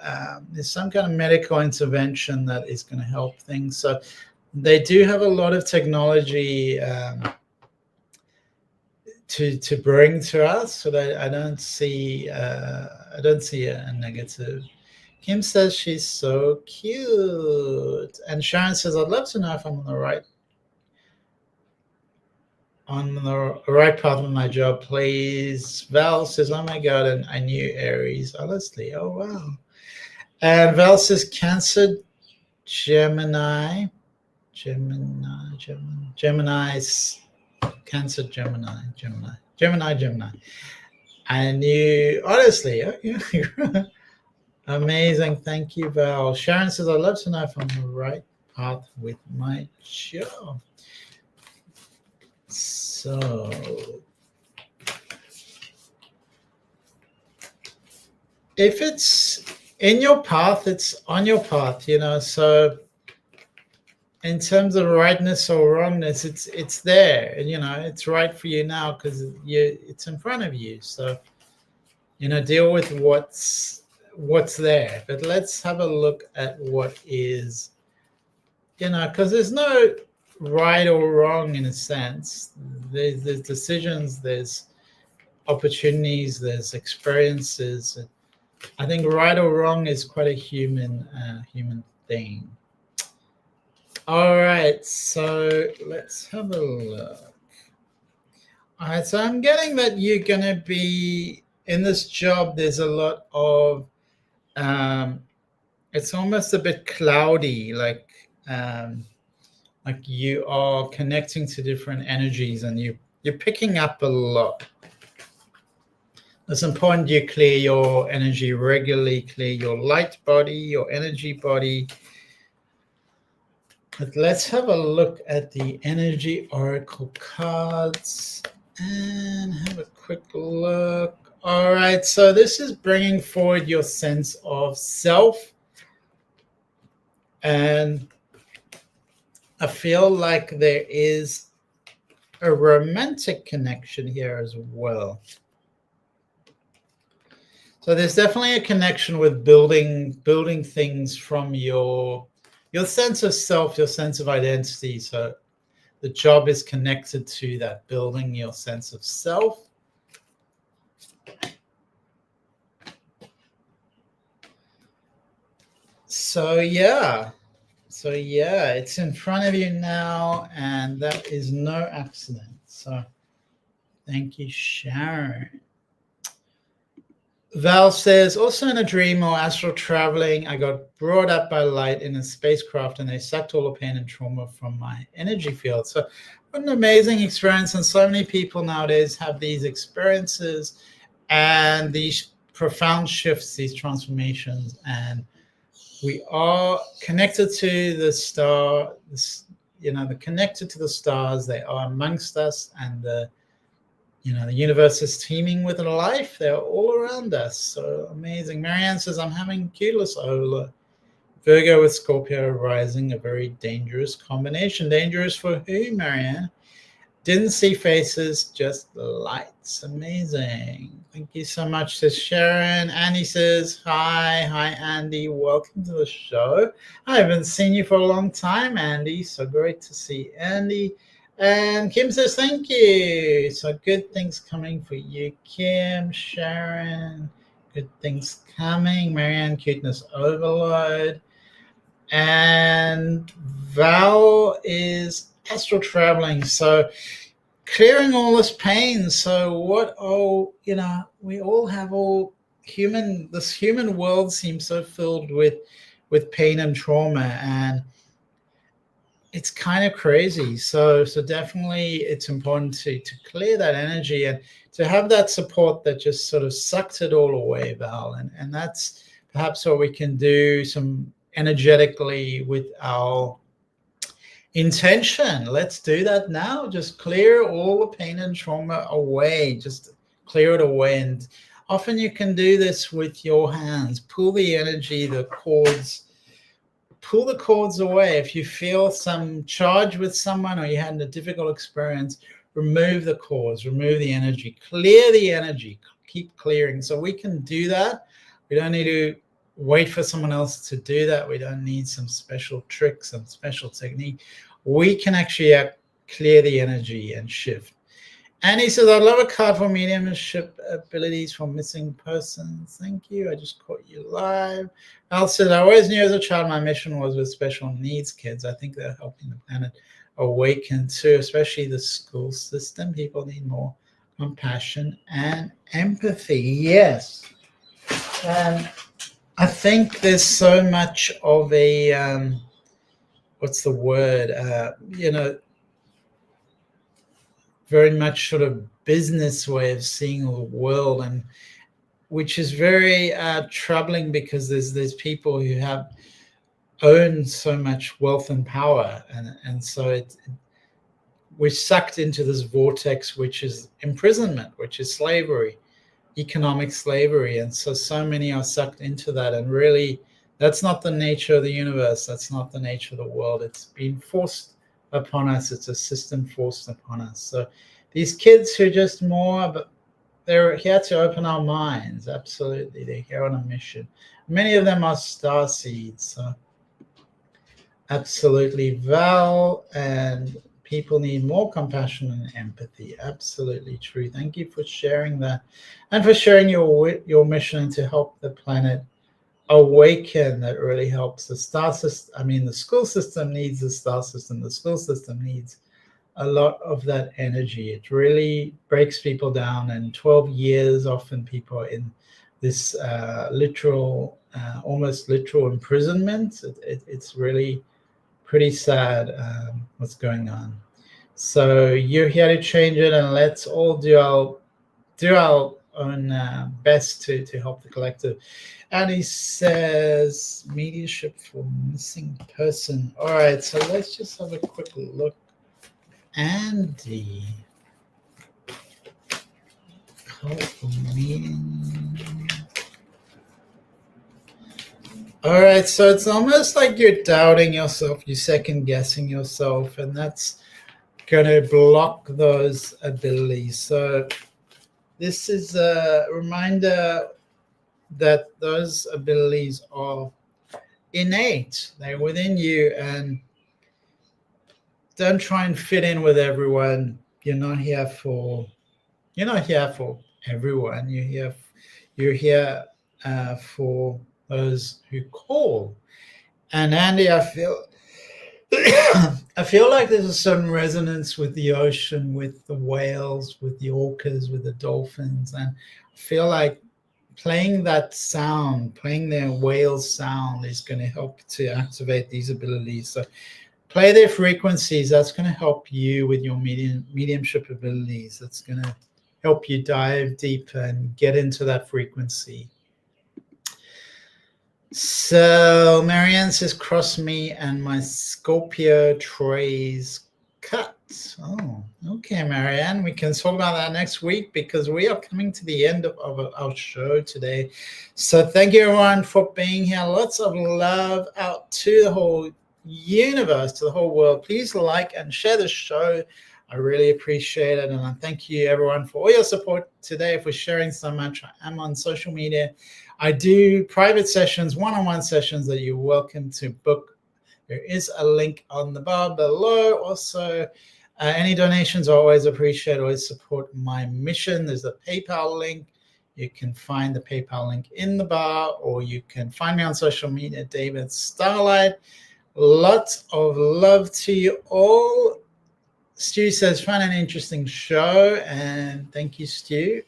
there's some kind of medical intervention that is going to help things. So they do have a lot of technology to bring to us. So I don't see a negative. Kim says she's so cute, and Sharon says, I'd love to know if I'm on the right path with my job, please. Val says, oh my God, and I knew Aries, honestly. Oh, wow. And Val says, Cancer, Gemini, Cancer, Gemini. I knew, honestly. Amazing. Thank you, Val. Sharon says, I'd love to know if I'm on the right path with my job. So if it's in your path, it's on your path, you know. So in terms of rightness or wrongness, it's there, and you know, it's right for you now because it's in front of you. So, you know, deal with what's there. But let's have a look at what is, you know, because there's no right or wrong in a sense. There's decisions, there's opportunities, there's experiences. I think right or wrong is quite a human thing. All right, so let's have a look. All right, so I'm getting that you're going to be in this job. There's a lot of it's almost a bit cloudy, like you are connecting to different energies, and you're picking up a lot. It's important you clear your energy regularly, clear your light body, your energy body. But let's have a look at the energy oracle cards and have a quick look. All right, so this is bringing forward your sense of self. And I feel like there is a romantic connection here as well. So there's definitely a connection with building things from your sense of self, your sense of identity. So the job is connected to that, building your sense of self. So yeah, it's in front of you now, and that is no accident. So thank you, Sharon. Val says, also in a dream or astral traveling, I got brought up by light in a spacecraft and they sucked all the pain and trauma from my energy field. So what an amazing experience. And so many people nowadays have these experiences and these profound shifts, these transformations. And we are connected to the star, they're connected to the stars. They are amongst us, and the universe is teeming with life. They're all around us. So amazing. Marianne says, I'm having Cutulus Ola. Virgo with Scorpio rising, a very dangerous combination. Dangerous for who, Marianne? Didn't see faces, just lights. Amazing. Thank you so much to Sharon. Andy says, hi. Hi, Andy. Welcome to the show. I haven't seen you for a long time, Andy. So great to see Andy. And Kim says, thank you. So good things coming for you, Kim, Sharon. Good things coming. Marianne, cuteness overload. And Val is astral traveling. So clearing all this pain. So we all have this human world seems so filled with pain and trauma, and it's kind of crazy. So definitely it's important to clear that energy and to have that support that just sort of sucks it all away, Val. And that's perhaps what we can do some energetically with our intention. Let's do that now. Just clear all the pain and trauma away. Just clear it away. And often you can do this with your hands. Pull the energy, pull the cords away. If you feel some charge with someone or you had a difficult experience, remove the cords, remove the energy, clear the energy, keep clearing. So we can do that. We don't need to wait for someone else to do that. We don't need some special tricks, some special technique. We can actually clear the energy and shift. And he says, I love a card for mediumship abilities for missing persons. Thank you. I just caught you live. Al said, I always knew as a child my mission was with special needs kids. I think they're helping the planet awaken too, especially the school system. People need more compassion and empathy. Yes. And I think there's so much of a, what's the word? Very much sort of business way of seeing the world, and which is very troubling because there's people who have owned so much wealth and power, and so we're sucked into this vortex, which is imprisonment, which is slavery, economic slavery, and so many are sucked into that. And really, that's not the nature of the universe. That's not the nature of the world. It's been forced upon us. It's a system forced upon us. So these kids who are just more, but they're here to open our minds. Absolutely, they're here on a mission. Many of them are star seeds. So absolutely, Val, and people need more compassion and empathy. Absolutely true. Thank you for sharing that, and for sharing your mission to help the planet awaken. That really helps. The star system, the school system needs the star system. The school system needs a lot of that energy. It really breaks people down, and 12 years often people are in this almost literal imprisonment. It's really pretty sad what's going on. So you're here to change it, and let's all do our own best to help the collective. And he says, mediumship for missing person. All right, so let's just have a quick look. Andy. Helpful meeting. All right, so it's almost like you're doubting yourself, you're second guessing yourself, and that's going to block those abilities. So this is a reminder that those abilities are innate, they're within you, and don't try and fit in with everyone. You're not here for everyone. You're here for those who call. And Andy, I feel like there's a certain resonance with the ocean, with the whales, with the orcas, with the dolphins, and I feel like playing that sound, playing their whale sound, is going to help to activate these abilities. So play their frequencies. That's going to help you with your mediumship abilities. That's going to help you dive deeper and get into that frequency. So Marianne says, cross me and my Scorpio trays cut. Oh, okay, Marianne. We can talk about that next week because we are coming to the end of our show today. So thank you, everyone, for being here. Lots of love out to the whole universe, to the whole world. Please like and share the show. I really appreciate it. And I thank you, everyone, for all your support today, for sharing so much. I am on social media. I do private sessions, one-on-one sessions that you're welcome to book. There is a link on the bar below. Also, any donations are always appreciated, always support my mission. There's a PayPal link. You can find the PayPal link in the bar, or you can find me on social media, David Starlyte. Lots of love to you all. Stu says, find an interesting show, and thank you, Stu.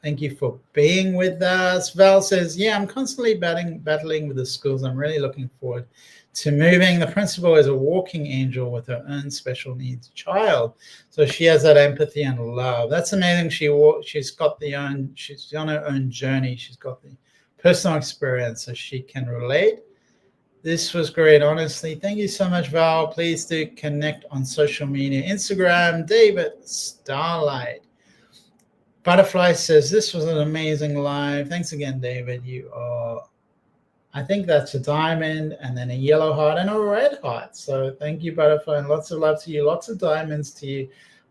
Thank you for being with us. Val says, yeah, I'm constantly battling with the schools. I'm really looking forward to moving. The principal is a walking angel with her own special needs child. So she has that empathy and love. That's amazing. She's on her own journey. She's got the personal experience, so she can relate. This was great, honestly. Thank you so much, Val. Please do connect on social media. Instagram, David Starlyte. Butterfly says, this was an amazing live. Thanks again, David. You are, I think that's a diamond, and then a yellow heart and a red heart. So thank you, Butterfly, and lots of love to you. Lots of diamonds to you.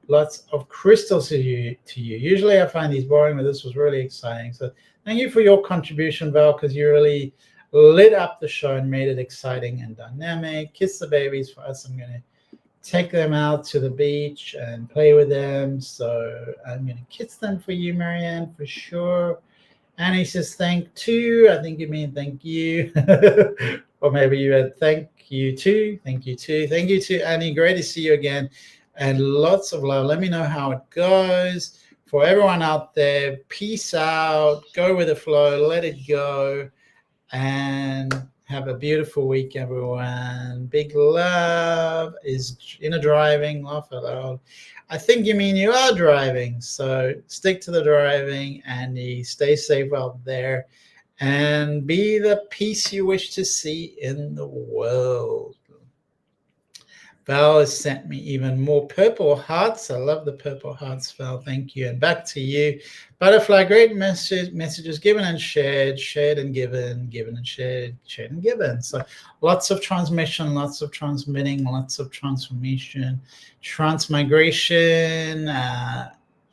Lots of crystals to you. Usually I find these boring, but this was really exciting. So thank you for your contribution, Val, because you really lit up the show and made it exciting and dynamic. Kiss the babies for us. I'm going to take them out to the beach and play with them. So I'm going to kiss them for you, Marianne, for sure. Annie says, thank you. I think you mean thank you. Or maybe you had thank you too. Thank you too. Thank you too, Annie. Great to see you again. And lots of love. Let me know how it goes. For everyone out there, peace out. Go with the flow. Let it go. And have a beautiful week, everyone. Big love. Is inner driving, laugh aloud. I think you mean you are driving, so stick to the driving and stay safe out there and be the peace you wish to see in the world. Val has sent me even more purple hearts. I love the purple hearts, Val. Thank you. And back to you. Butterfly, great messages given and shared and given and shared and given. So lots of transmission, lots of transmitting, lots of transformation, transmigration,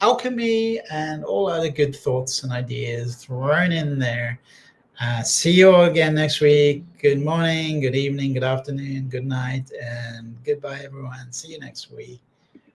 alchemy, and all other good thoughts and ideas thrown in there. See you all again next week. Good morning, good evening, good afternoon, good night, and goodbye, everyone. See you next week.